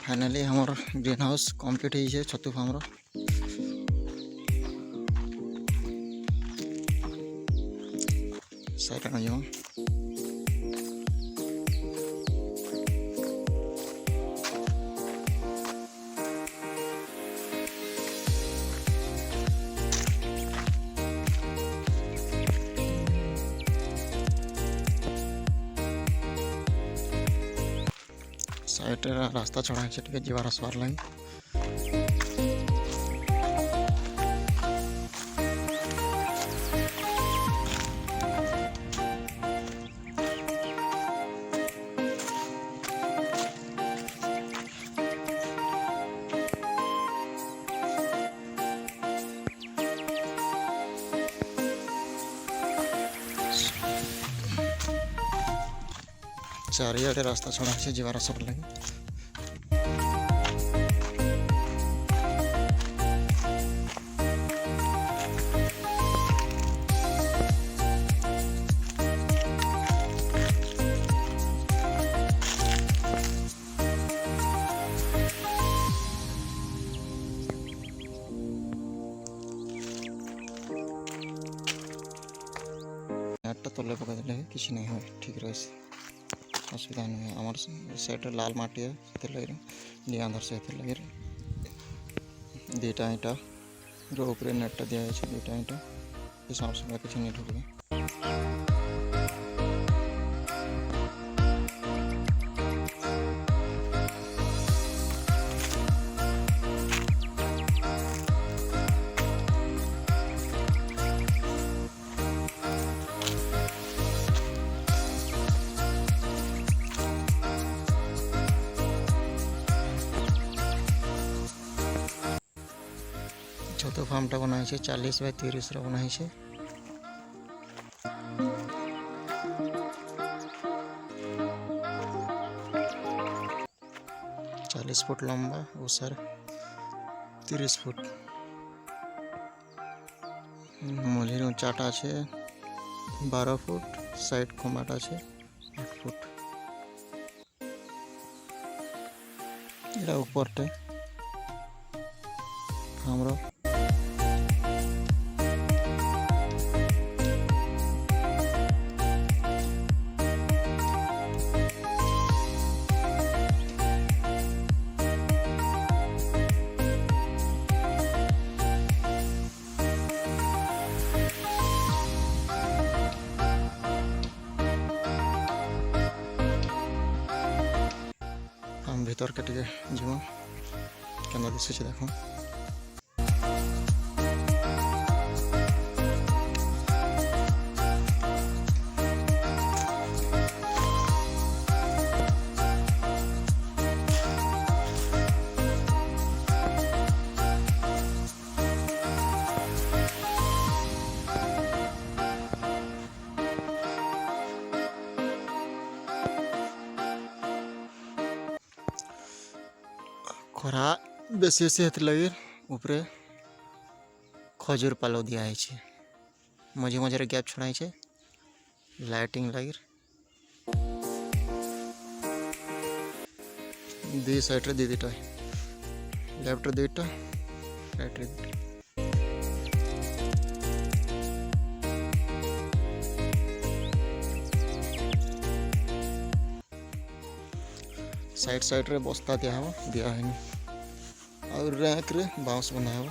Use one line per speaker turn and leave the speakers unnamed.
Finally हमर green house complete होई छे छतु फार्म रो। साइड में जो साइड रास्ता चढ़ा है जीवार आसबार लगे। चारियाडे रास्ता छड़ा है जीवार आसबार लगे। तले पका देले किसी नहीं हो ठीक रहे असुविधा नहीं है। आमर साइड लाल माटी है लगे लियांधर से लगे दुटा ईटा ऊपर नेटा दिया दुटा ईटा समस्या किसी नहीं ढुके। छतु फार्मटा बनाई 40 बाय 30 बनाई 40 फुट लंबा ओसार 30 फुट मझे उच्चाटा 12 फुट साइड खम्बाटा 8 फुट एटा ऊपरटे फार्म भीतर के जीव क्या दिशे देख खरा बेसी लगे ऊपरे खजूर पालो दिया है मझे मझे गैप छुड़ाई लाइटिंग लगे दी साइड रे दुटा लेफ्ट दुटा राइट रे दुटा साइड साइड रे बस्ता दिया है और रैक रे बाउंस बना है।